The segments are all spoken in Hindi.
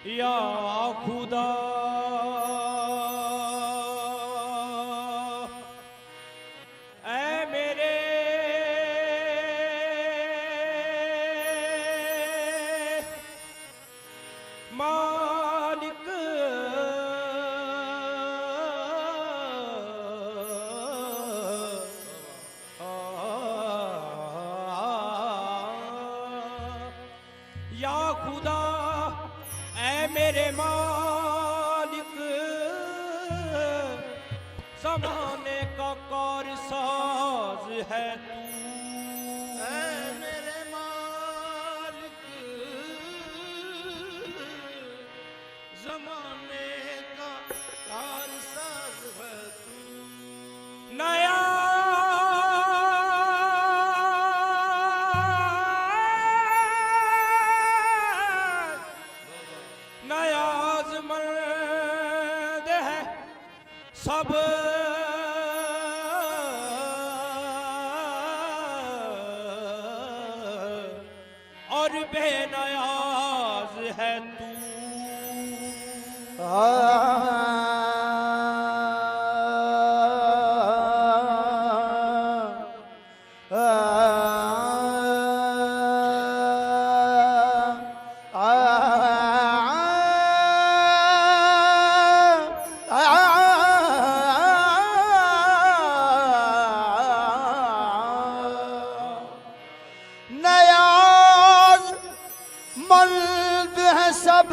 या खुदा ऐ मेरे मालिक या खुदा ऐ मेरे मालिक ज़माने का कारसाज है तू। ऐ मेरे मालिक ज़माने का कारसाज है तू। नया मर्द है सब और बेनयाज है तू। मर्द है सब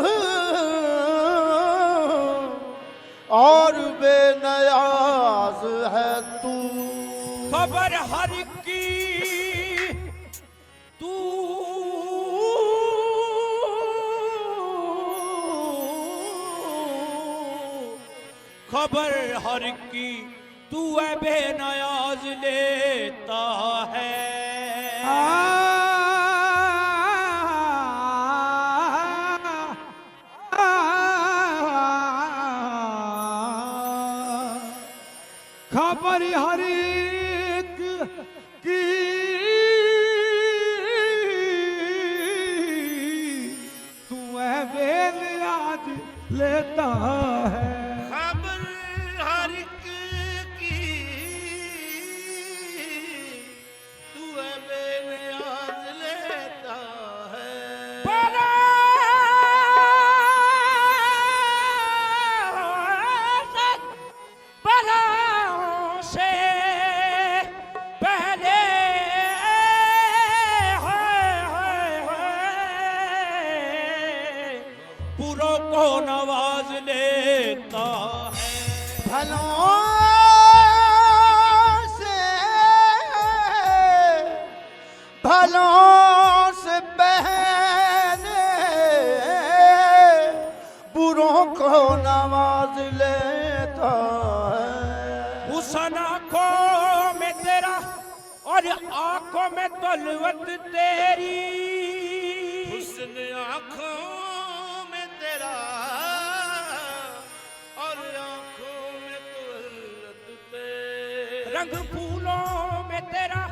और बेनयाज है तू। खबर हर की तू खबर हर की तू है बेनयाज लेता है। खबर हर एक की तू बेनयाज लेता है। खबर हर एक की तू बेनयाज लेता है। बुरों को नवाज लेता है। भलों से पहले बुरों को नवाज लेता है। हुस्न आँखों में तेरा और आँखों में तलवत तेरी। हुस्न आँखों में तेरा और आँखों में तलवत तेरी। रंग फूलों में तेरा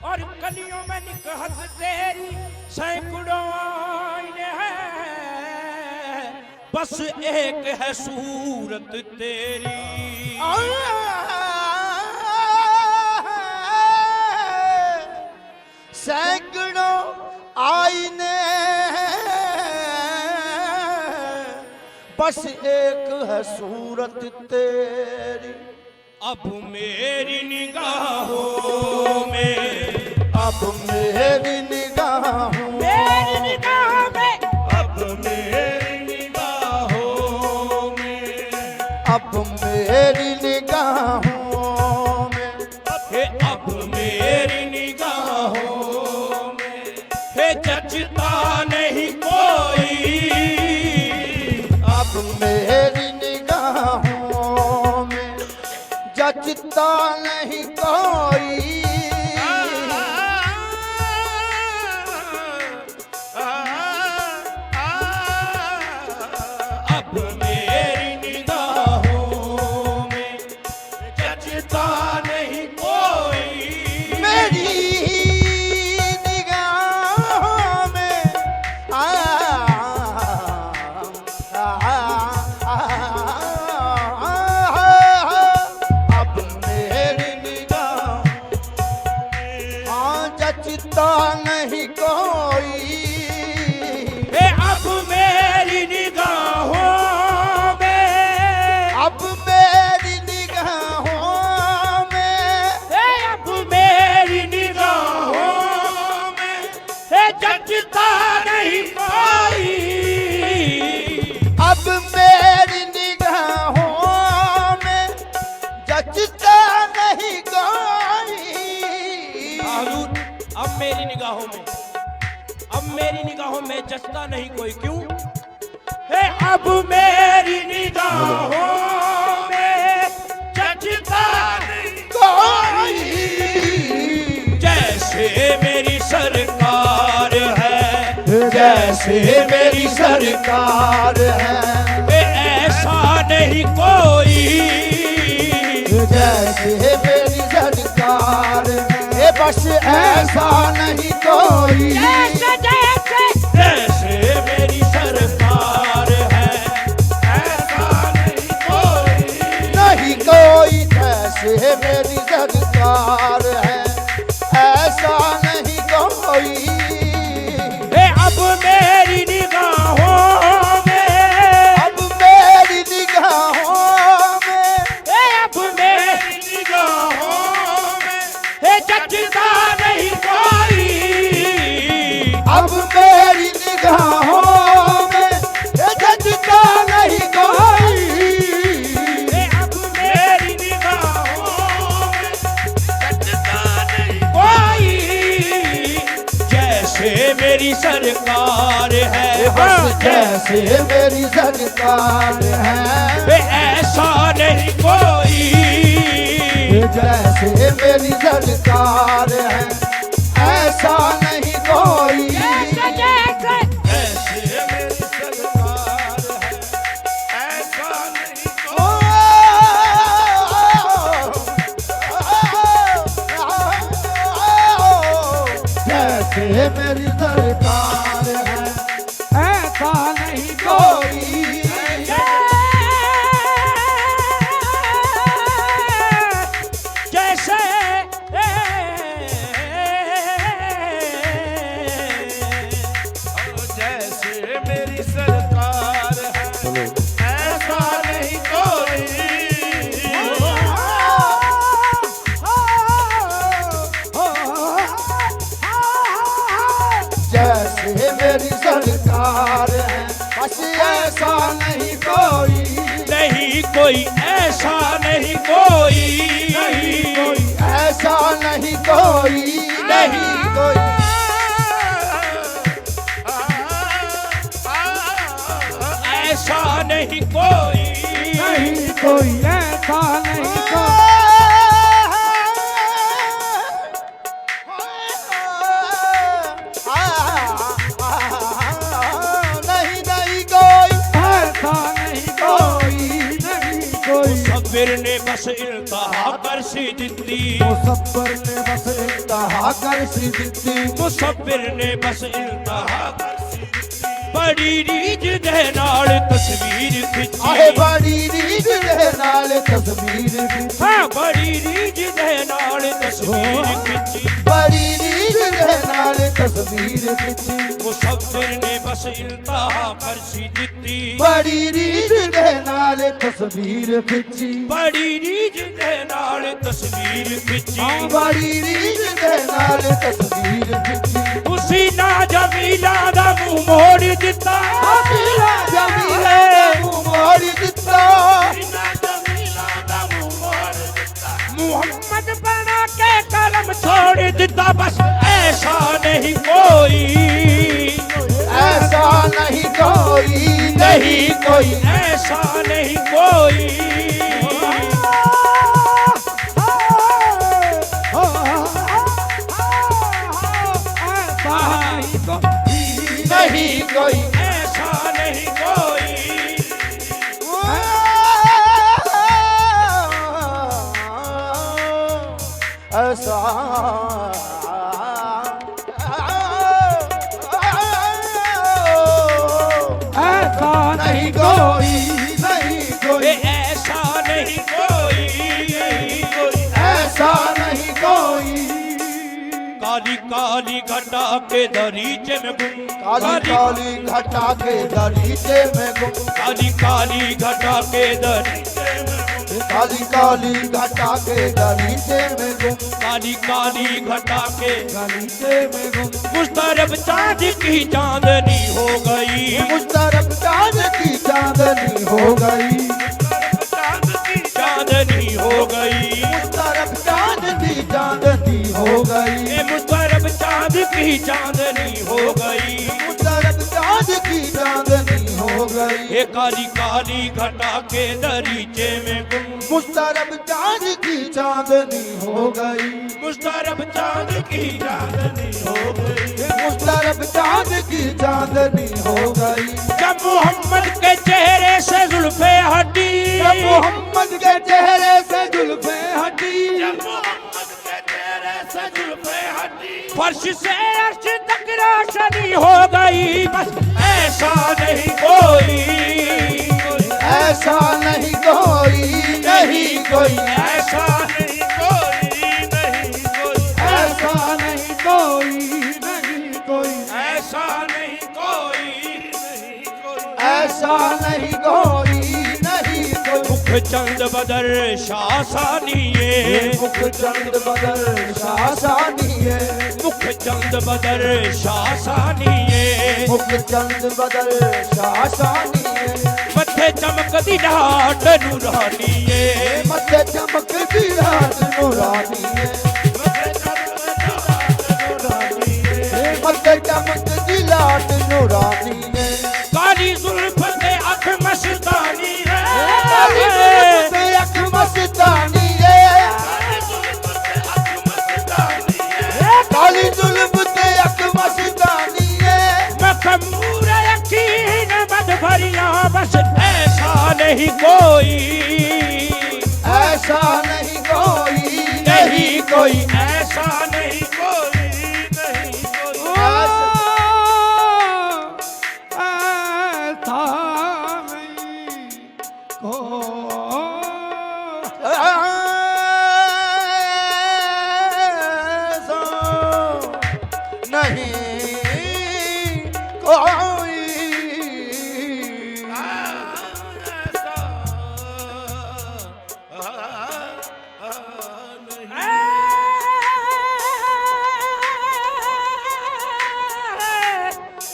और कलियों में निकहत तेरी। सैकड़ों आईने हैं बस एक है सूरत तेरी। सैकड़ों आईने बस एक है सूरत तेरी। अब मेरी निगाहों में अब मेरी निगाहों में अब मेरी निगाहों में अब मेरी निगाहों में अब मेरी निगाहों में जचता नहीं कोई जचता नहीं कोई। अब मेरी निगाहों में जचता नहीं कोई। मेरी निगाहों में अब मेरी निगाह जचता नहीं कोई। अब मेरी निगाहों में, अब मेरी निगाहों में, अब मेरी निगाहों में जचता नहीं कोई। अब मेरी निगाहों में जचता नहीं कोई। अब मेरी निगाहों में, अब मेरी निगाहों में जचता नहीं कोई। क्यों? अब मेरी निगाहों में जचता नहीं कोई। जैसे मेरी सरकार है, जैसे मेरी सरकार है, ऐसा नहीं कोई। जैसे मेरी सरकार है, बस ऐसा नहीं कोई। जैसे मेरी सरकार है, ऐसा नहीं कोई। नहीं कोई जैसे मेरी सरकार है, ऐसा नहीं कोई। अब मेरी निगाहों में, अब मेरी निगाहों में, अब मेरी निगाहों में जचता नहीं कोई। अब मेरी निगाहों में जचता नहीं कोई। अब मेरी निगाहों में जचता नहीं कोई। जैसे मेरी सरकार है, बस जैसे मेरी सरकार है, ऐसा नहीं कोई। जैसे मेरी सरकार है, ऐसा नहीं कोई। जैसे मेरी सरकार है, ऐसा नहीं ओ, जैसे मेरी सरकार है, ऐसा नहीं कोई। जैसे जैसे मेरी सरकार है, ऐसा नहीं कोई। जैसे मेरी सरकार है, बस ऐसा नहीं कोई। नहीं कोई, ऐसा नहीं कोई। नहीं कोई ऐसा नहीं कोई। नहीं कोई ऐसा नहीं कोई। नहीं कोई ऐसा नहीं नहीं नहीं कोई ऐसा नहीं कोई। नहीं कोई मुसव्विर ने बस इल्तहा कर सी दित्ती। मुसव्विर ने बस इंतहा कर सी दित्ती। मुसव्विर ने बस इल्तहा कर सी दित्ती। बड़ी रीझ दे नाल तस्वीर खिच्ची। आहे बड़ी रीझ दे नाल तस्वीर खिच्ची। हाँ, बड़ी रीझ दे नाल तस्वीर खिच्ची। बड़ी रीझ दे नाल तस्वीर खिच्ची। मुसव्विर ने बस इल्तहा कर सी दित्ती। बड़ी रीझ दे नाल तस्वीर खिच्ची। बड़ी रीझ दे नाल तस्वीर खिच्ची। बड़ी रीझ दे नाल तस्वीर खिच्ची। उसी ना जमीला दा मुंह मोड़ दिता। जमीला जमीला मुंह मोड़ दिता। मुहम्मद बना के कलम छोड़ दिता। बस ऐसा नहीं कोई। ऐसा नहीं कोई। नहीं कोई ऐसा नहीं कोई। नहीं कोई, नहीं कोई, ऐसा नहीं कोई, ऐसा नहीं कोई। काली काली घटा के दरीचे में गुम, काली काली घटा के दरीचे में गुम, काली काली घटा के दरीचे में गुम, काली काली घटा के दरीचे में गुम, काली काली घटा के दरीचे में गुम। मुस्तरब चांद की चांदनी हो गई, मुस्तरब चांद की चांदनी हो गई, चांदनी हो गई, मुस्तरब चांद की चांदनी हो गई, मुस्तरब चांद की चांदनी हो गई, मुस्तरब चांद की चांदनी हो गई। ये काली काली घटा के दरीचे में गुम, मुस्तरब चांद की चांदनी हो गई, मुस्तरब चांद की चांदनी हो गई, मुस्तरब चांद की चांदनी हो गई। जब मोहम्मद के चेहरे से जुल्फे हटी, जब मोहम्मद के चेहरे से जुल्फे हटी, मोहम्मद के चेहरे से जुल्फे हटी, फर्श से अर्श तक रोशनी हो गई। बस ऐसा नहीं कोई, ऐसा नहीं कोई, नहीं कोई, ऐसा नहीं कोई, नहीं कोई, ऐसा नहीं कोई, नहीं कोई, ऐसा नहीं कोई, नहीं कोई, ऐसा नहीं कोई, नहीं कोई। मुख चंद बदर शासानिये, मुख चंद बदर शासानिये, मुख चंद बदर शासानिये, मुख चंद बदर शासानिये, मथे चमकदी डाट नूरानिये, मथे चमकदी रात नूरानिये, मथे चमकदी लाट नूरानिये। काली जुल्फ पे अख मस्तानी है, काली जुल्फ पे अख मस्तानी है, काली जुल्फ पे अख मस्तानी है। मखमूर यकीन मद भरिया, बस ऐसा नहीं कोई, ऐसा नहीं कोई, नहीं कोई, ऐसा नहीं कोई, नहीं कोई, ऐसा नहीं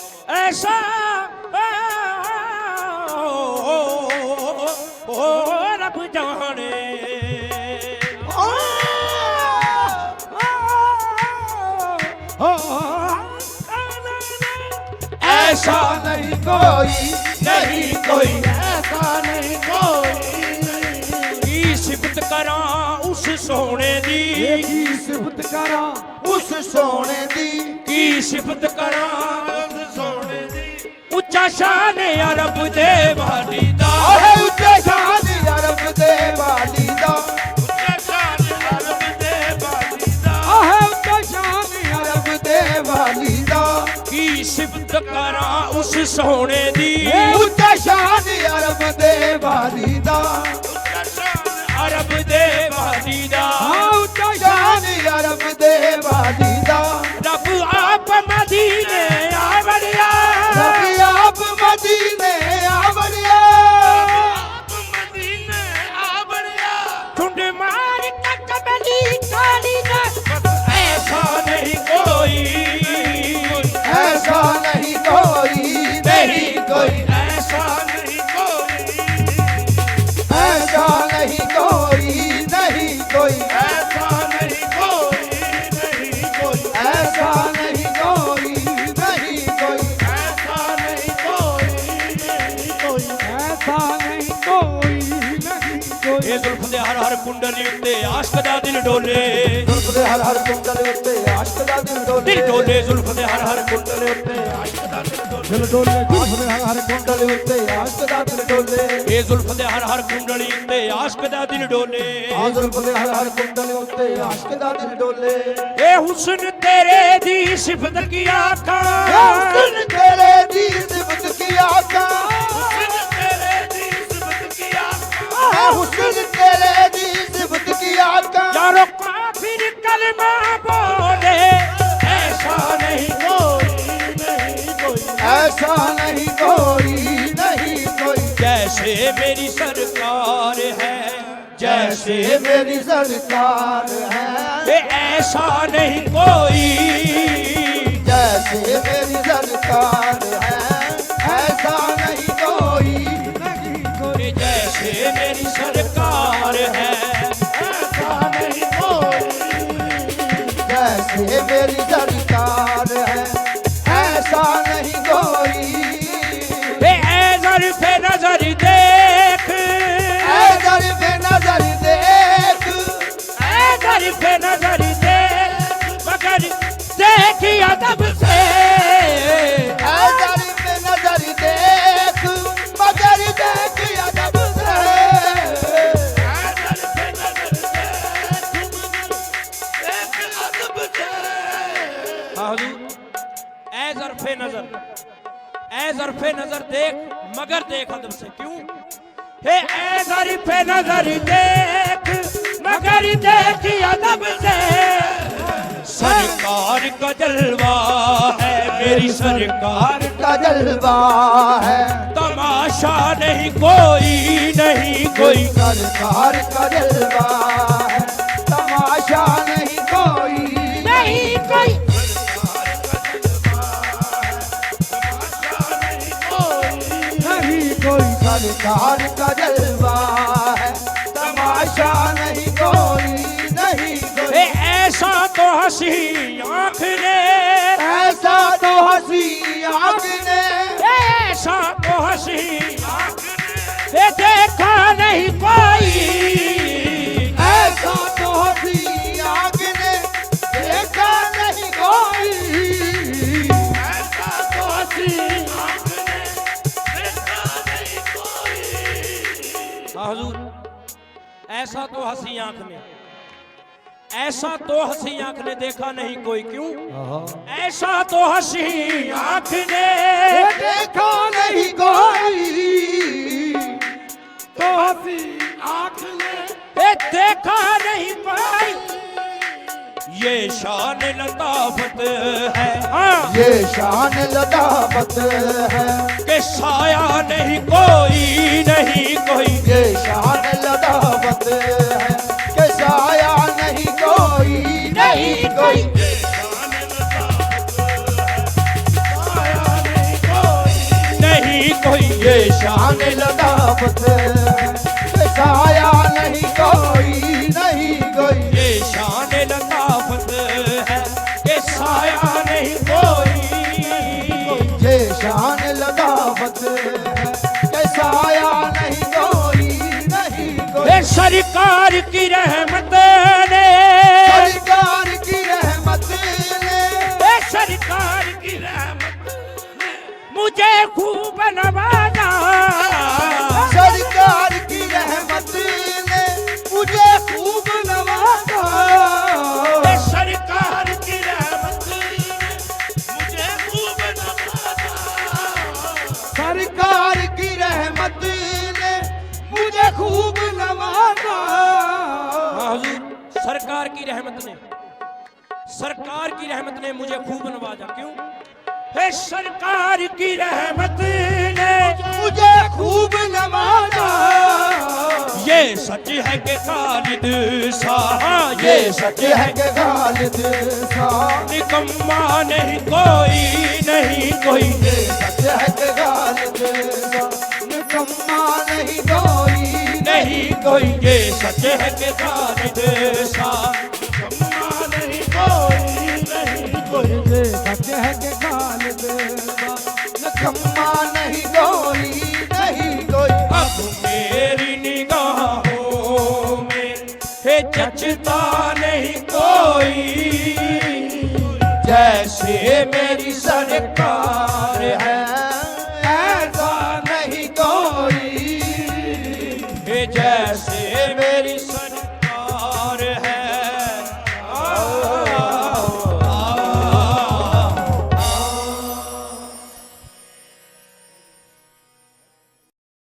कोई, ऐसा रब जाने, ऐसा नहीं कोई, नहीं कोई, ऐसा नहीं कोई, की सिफत करा उस सोने दी, की सिफत करा उस सोने दी, की सिफत करा उस सोने दी, उच्चा शान अरब दे वाली दा, अरे उच्चे शान अरब दे वाली दा, उच्चा शान अरब दे वाली दा, अरे उच्चे शान अरब दे वाली दा, की सिफत करा उस सोने दी, उच्चे शान अरब दे वाली दा, उच्चा शान अरब दे वाली दा, उच्चे शान अरब दे वाली दा। रब आप मदीने आवलिया, रब आप मदीने आवलिया, आप मदीने आवलिया, ठुंड मार तक बली काली ना, ऐसा नहीं कोई, ऐसा नहीं कोई, नहीं कोई, ऐसा नहीं कोई, ऐसा नहीं कोई, नहीं कोई, ऐसा नहीं कोई, नहीं कोई, ऐसा नहीं कोई, नहीं कोई, ऐसा नहीं कोई, नहीं कोई, ऐसा नहीं कोई, नहीं कोई। ये जुल्फ दे हर हर कुंडली उत्ते आशिक दा दिल डोले, जुल्फ दे हर हर कुंडले उत्ते आशिक दा दिल डोले, दिल डोले जुल्फ दे हर हर कुंडली उत्ते आशिक दा दिल डोले, दिल डोले, जुल्फ दे हर हर कुंडले उत्ते आशिक दा दिल डोले, ये जुल्फ दे हर हर कुंडली उत्ते आशिक दा दिल डोले, जुल्फ दे हर हर कुंडले उत्ते आशिक दा दिल डोले। ए हुस्न तेरे दी सिफत की आका, हुस्न तेरे दी सिफत की आका, हुस्न फातिमा बोले ऐसा नहीं ऐसा नहीं कोई नहीं कोई जैसे मेरी सरकार है, जैसे मेरी सरकार है ऐसा नहीं कोई, जैसे मेरी सरकार है ऐसा नहीं कोई नहीं कोई जैसे मेरी सरकार है ऐसा नहीं कोई जैसे मेरी सरकार है ऐसा नहीं कोई पे नजर देख पे नजर देख पे नजर देख मगर देखी अदब से पे नजर देख मगर देख अदब से ए ज़र्फ़े नजर देख मगर देख अदब से। क्यों हे ए ज़र्फ़े नजर देख मगर देख अदब से। सरकार का जलवा है मेरी सरकार का जलवा है तमाशा नहीं कोई नहीं कोई सरकार का जलवा है तमाशा नहीं कोई नहीं कोई नहीं कोई सरकार का जलवा है तमाशा नहीं कोई नहीं कोई ऐसा तो हंसी आँख ने ऐसा तो हंसी आँख ने ऐसा तो हंसी आँख ने देखा नहीं कोई ऐसा तो हंसी आँख ने देखा नहीं कोई ऐसा तो हंसी आँख ने देखा नहीं कोई हुजूर ऐसा तो हंसी आँख ने ऐसा तो हंसी आँख ने देखा नहीं कोई। क्यों ऐसा तो हंसी आँख ने देखा नहीं कोई तो हंसी आँख ने देखा नहीं कोई। ये शान लताफत है हाँ ये शान लताफत है कि साया नहीं कोई नहीं कोई ये शान लताफत है कि साया नहीं कोई नहीं कोई नहीं कोई ये शान लताफत है कि साया नहीं कोई नहीं कोई ये शान लताफत है कि साया नहीं कोई ये शान लताफत है कि साया नहीं कोई नहीं कोई ये सरकार की रहमत ने सरकार की रहमत ने ये सरकार की रहमत ने मुझे खूब नवाजा सरकार की रहमत ने मुझे खूब नवाजा ये सरकार की रहमत ने मुझे खूब नवाजा सरकार की रहमत ने मुझे खूब नवाजा हुजूर सरकार की रहमत ने मुझे खूब नवाजा। क्यों है सरकार की रहमत ने मुझे खूब नवाजा ये सच है कि खालिद साहा ये सच है कि खालिद सा निकम्मा नहीं कोई नहीं कोई ये सच है कि खालिद सा निकम्मा नहीं कोई नहीं कोई ये सच है कि खालिद सा निकम्मा नहीं कोई नहीं कोई ये सच है कि खालिद सा निकम्मा नहीं कोई नहीं कोई अब मेरी निगाहों में है जचता नहीं कोई जैसे मेरी सरकार है ऐसा नहीं कोई है जैसे मेरी सरकार